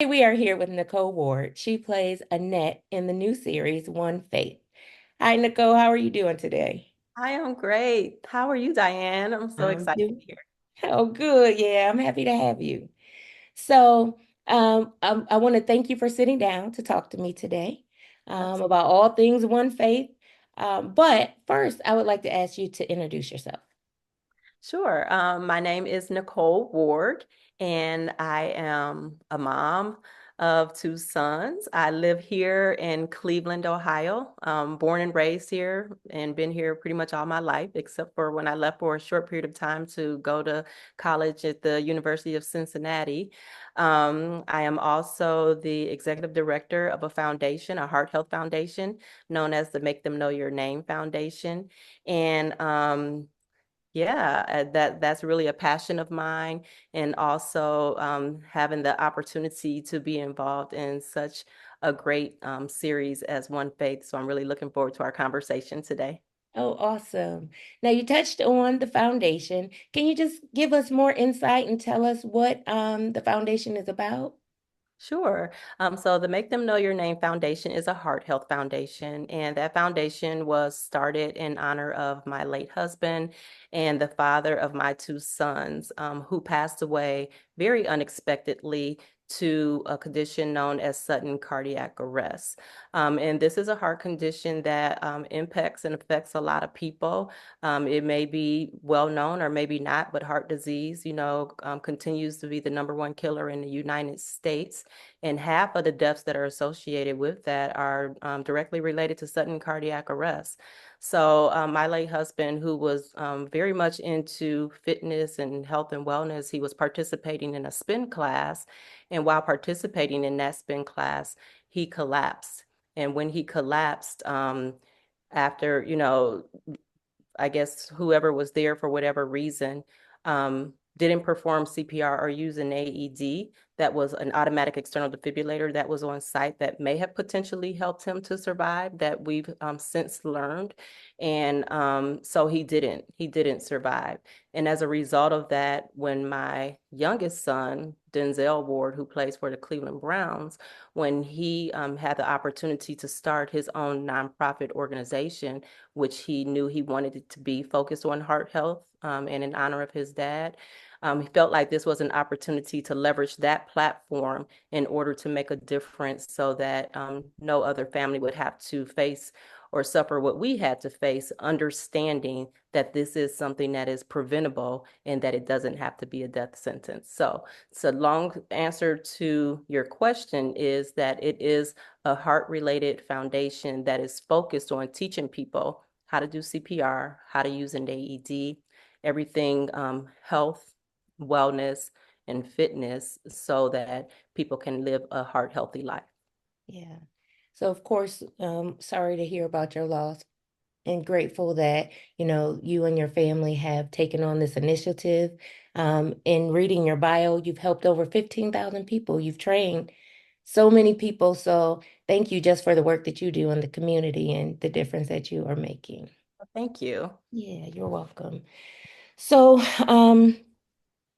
We are here with Nicole Ward. She plays Annette in the new series, One Faith. Hi, Nicole. How are you doing today? I am great. How are you, Diane? I'm so I'm excited doing here. oh good. Yeah, I'm happy to have you. So, I want to thank you for sitting down to talk to me today about all things One Faith. But first, I would like to ask you to introduce yourself. Sure. My name is Nicole Ward, and I am a mom of two sons. I live here in Cleveland, Ohio. Born and raised here and been here pretty much all my life, except for when I left for a short period of time to go to college at the University of Cincinnati. I am also the executive director of a foundation, a heart health foundation known as the Make Them Know Your Name Foundation. And yeah, that's really a passion of mine, and also having the opportunity to be involved in such a great series as One Faith. So I'm really looking forward to our conversation today. Oh, awesome. Now, you touched on the foundation. Can you just give us more insight and tell us what the foundation is about? Sure. So the Make Them Know Your Name Foundation is a heart health foundation, and that foundation was started in honor of my late husband and the father of my two sons, who passed away very unexpectedly to a condition known as sudden cardiac arrest. And this is a heart condition that impacts and affects a lot of people. It may be well known or maybe not, but heart disease, continues to be the number one killer in the United States. And half of the deaths that are associated with that are directly related to sudden cardiac arrest. So, my late husband, who was very much into fitness and health and wellness, he was participating in a spin class. And while participating in that spin class, he collapsed. And when he collapsed, after, I guess whoever was there for whatever reason didn't perform CPR or use an AED. That was an automatic external defibrillator that was on site that may have potentially helped him to survive, that we've since learned. And so he didn't survive. And as a result of that, when my youngest son, Denzel Ward, who plays for the Cleveland Browns, when he had the opportunity to start his own nonprofit organization, which he knew he wanted it to be focused on heart health, and in honor of his dad. He felt like this was an opportunity to leverage that platform in order to make a difference so that no other family would have to face or suffer what we had to face, understanding that this is something that is preventable and that it doesn't have to be a death sentence. So long answer to your question is that it is a heart-related foundation that is focused on teaching people how to do CPR, how to use an AED, everything health, wellness, and fitness so that people can live a heart healthy life. Yeah. So, of course, sorry to hear about your loss and grateful that, you and your family have taken on this initiative. In reading your bio, you've helped over 15,000 people. You've trained so many people. So, thank you just for the work that you do in the community and the difference that you are making. Thank you. Yeah, you're welcome. So,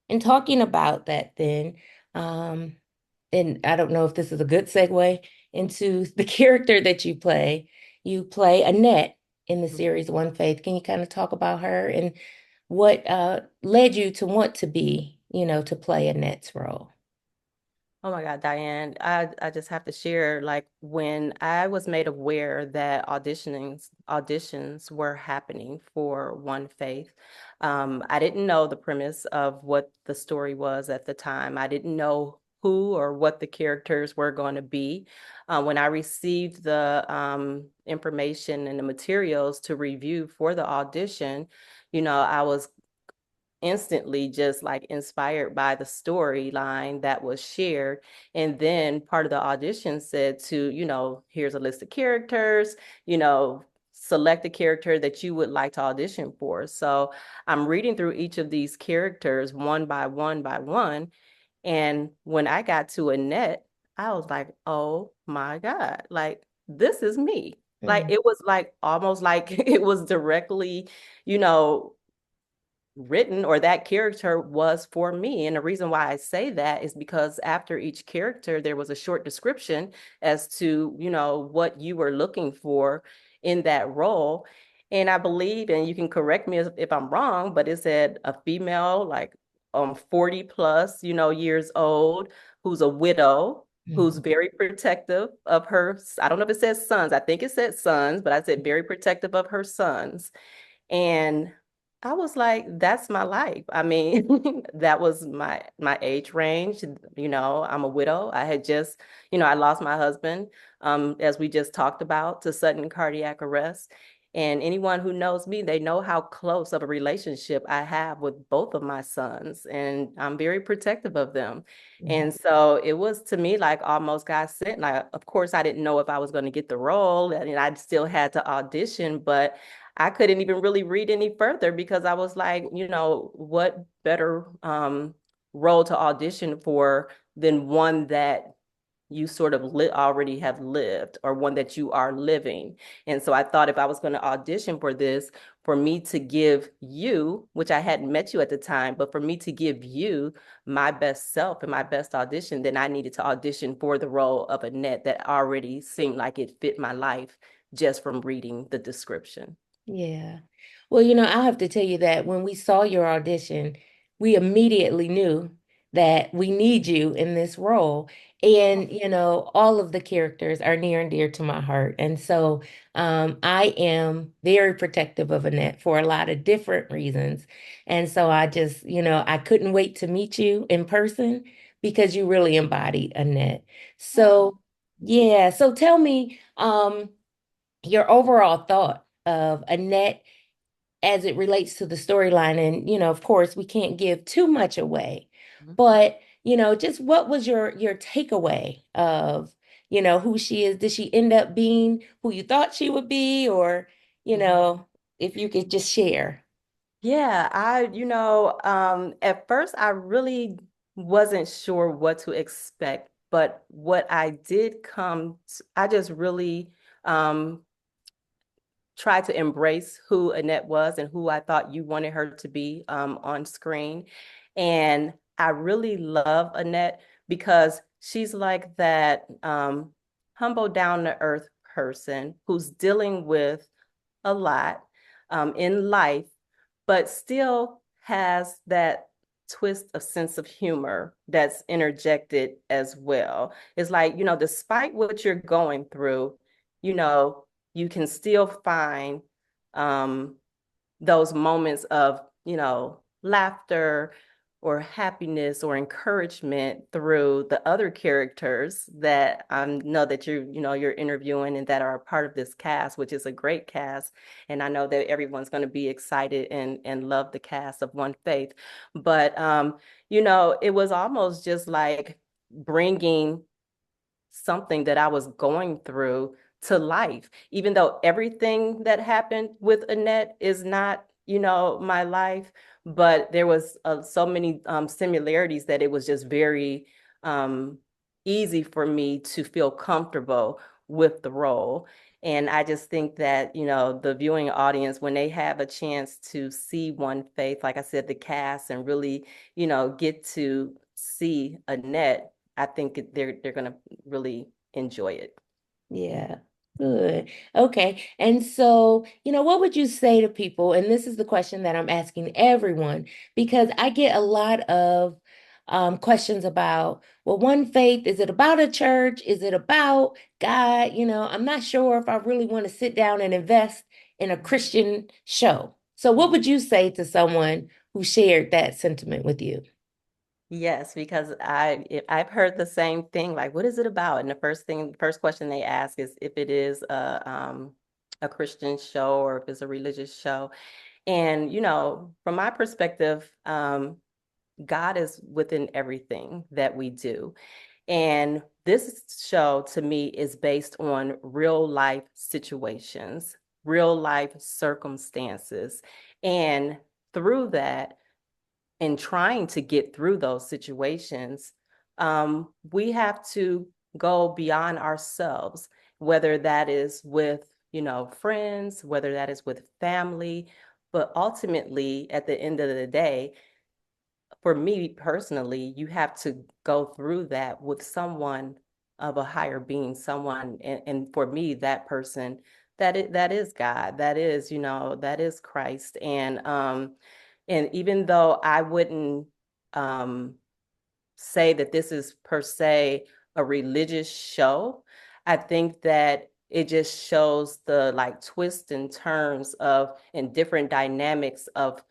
in talking about that, then, um, and I don't know if this is a good segue into the character that you play. You play Annette in the series One Faith. Can you kind of talk about her and what led you to want to be, to play Annette's role? Oh my God, Diane, I just have to share, like when I was made aware that auditions were happening for One Faith, I didn't know the premise of what the story was at the time. I didn't know who or what the characters were going to be. When I received the information and the materials to review for the audition, I was instantly just like inspired by the storyline that was shared. And then part of the audition said to, here's a list of characters, select a character that you would like to audition for. So I'm reading through each of these characters one by one by one. And when I got to Annette, I was like, oh my God, like this is me. Like Mm, it was like almost like it was directly, you know, written, or that character was for me. And the reason why I say that is because after each character, there was a short description as to, what you were looking for in that role. And I believe, and you can correct me if I'm wrong, but it said a female, like 40 plus, years old, who's a widow, who's Mhm. very protective of her. I don't know if it says sons. I think it said sons, but I said very protective of her sons. And I was like, that's my life. I mean, that was my age range. I'm a widow. I had just, I lost my husband, as we just talked about, to sudden cardiac arrest. And anyone who knows me, they know how close of a relationship I have with both of my sons, and I'm very protective of them. Mhm. And so it was to me like almost God sent. Like, of course, I didn't know if I was going to get the role, and I still had to audition, but I couldn't even really read any further because I was like, what better role to audition for than one that you sort of already have lived, or one that you are living. And so I thought if I was going to audition for this, for me to give you, which I hadn't met you at the time, but for me to give you my best self and my best audition, then I needed to audition for the role of Annette that already seemed like it fit my life just from reading the description. Yeah. Well, I'll have to tell you that when we saw your audition, we immediately knew that we need you in this role. And, all of the characters are near and dear to my heart. And so I am very protective of Annette for a lot of different reasons. And so I just, I couldn't wait to meet you in person because you really embodied Annette. Oh. So, yeah. So tell me, your overall thought of Annette as it relates to the storyline. And, of course, we can't give too much away, but, just what was your takeaway of, who she is? Did she end up being who you thought she would be? Or, you know, if you could just share. Yeah, at first I really wasn't sure what to expect, but what I did I just really um, tried to embrace who Annette was and who I thought you wanted her to be on screen. And I really love Annette because she's like that humble, down to earth person who's dealing with a lot in life, but still has that twist of sense of humor that's interjected as well. It's like, despite what you're going through, you know, you can still find um, those moments of, laughter or happiness or encouragement through the other characters that I know that you're interviewing and that are a part of this cast, which is a great cast. And I know that everyone's going to be excited and love the cast of One Faith. But it was almost just like bringing something that I was going through to life, even though everything that happened with Annette is not, my life, but there was so many similarities that it was just very easy for me to feel comfortable with the role. And I just think that, the viewing audience, when they have a chance to see One Faith, like I said, the cast, and really, get to see Annette, I think they're gonna really enjoy it. Yeah, good. Okay. And so, what would you say to people? And this is the question that I'm asking everyone because I get a lot of questions about, well, one faith, is it about a church? Is it about God? I'm not sure if I really want to sit down and invest in a Christian show. So, what would you say to someone who shared that sentiment with you? Yes, because I've heard the same thing. Like, what is it about? And first question they ask is if it is a Christian show or if it's a religious show. And from my perspective, God is within everything that we do. And this show to me is based on real life situations, real life circumstances. And through that, and trying to get through those situations, we have to go beyond ourselves, whether that is with, friends, whether that is with family. But ultimately, at the end of the day, for me personally, you have to go through that with someone of a higher being, someone, and for me, that person, that is God, that is, that is Christ. And even though I wouldn't um say that this is per se a religious show, I think that it just shows the like twists and turns of and different dynamics of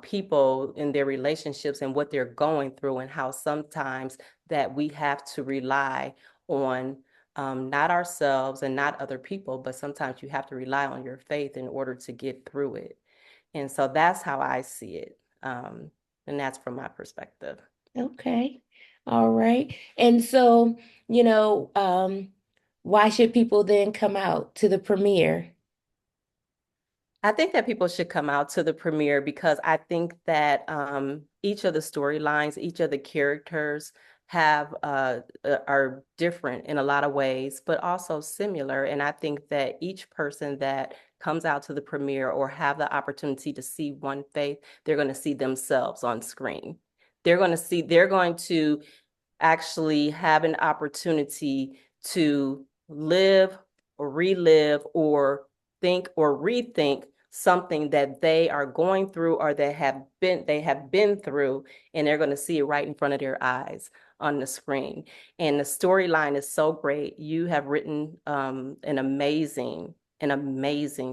people in their relationships and what they're going through, and how sometimes that we have to rely on not ourselves and not other people, but sometimes you have to rely on your faith in order to get through it. And so that's how I see it. And that's from my perspective. Okay. All right. And so, you know, why should people then come out to the premiere? I think that people should come out to the premiere because I think that each of the storylines, each of the characters have are different in a lot of ways, but also similar. And I think that each person that comes out to the premiere or have the opportunity to see One Faith, they're going to see themselves on screen. They're going to actually have an opportunity to live or relive or think or rethink something that they are going through or they have been through, and they're going to see it right in front of their eyes on the screen. And the storyline is so great. You have written an amazing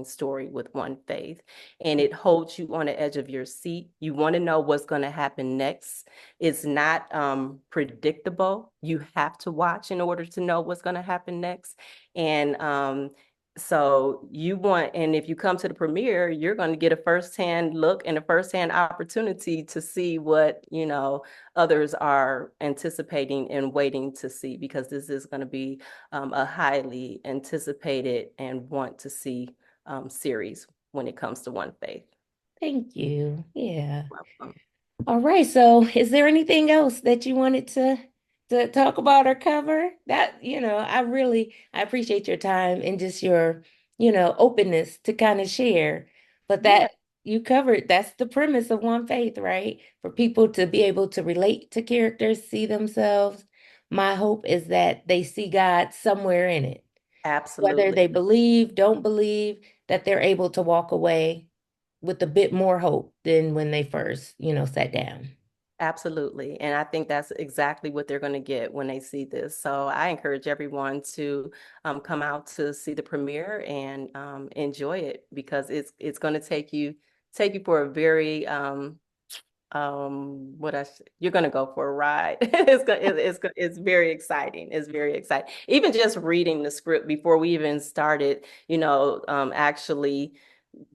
story with One Faith, and it holds you on the edge of your seat. You want to know what's going to happen next. It's not predictable. You have to watch in order to know what's going to happen next. And and if you come to the premiere, you're going to get a firsthand look and a firsthand opportunity to see what, others are anticipating and waiting to see, because this is going to be a highly anticipated and want to see series when it comes to One Faith. Thank you. Yeah. Welcome. All right. So, is there anything else that you wanted to talk about or cover? That, I appreciate your time and just your, openness to kind of share. But Yeah, that you covered, that's the premise of One Faith, right? For people to be able to relate to characters, see themselves. My hope is that they see God somewhere in it. Whether absolutely. they believe, don't believe, that they're able to walk away with a bit more hope than when they first, sat down. Absolutely. And I think that's exactly what they're going to get when they see this. So I encourage everyone to come out to see the premiere and enjoy it, because it's going to take you for a very you're going to go for a ride. It's very exciting. It's very exciting. Even just reading the script before we even started, actually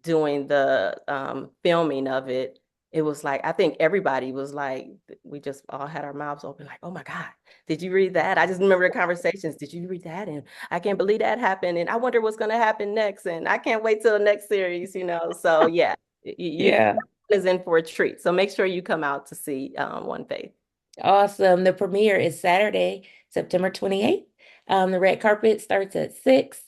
doing the filming of it, it was like, I think everybody was like, we just all had our mouths open, like, oh my God, did you read that? I just remember the conversations. Did you read that? And I can't believe that happened. And I wonder what's going to happen next. And I can't wait till the next series. So yeah, Yeah. is in for a treat. So make sure you come out to see One Faith. Awesome. The premiere is Saturday, September 28th. The red carpet starts at 6.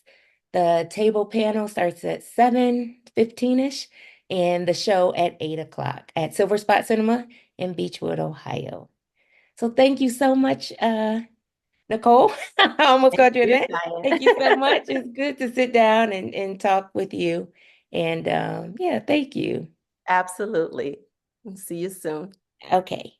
The table panel starts at 7:15-ish, and the show at 8 o'clock at Silver Spot Cinema in Beechwood, Ohio. So thank you so much, Nicole. I almost Thank called you you, Annette. Thank you so much. Diane. It's good to sit down and talk with you. And yeah, thank you. Absolutely. See you soon. Okay.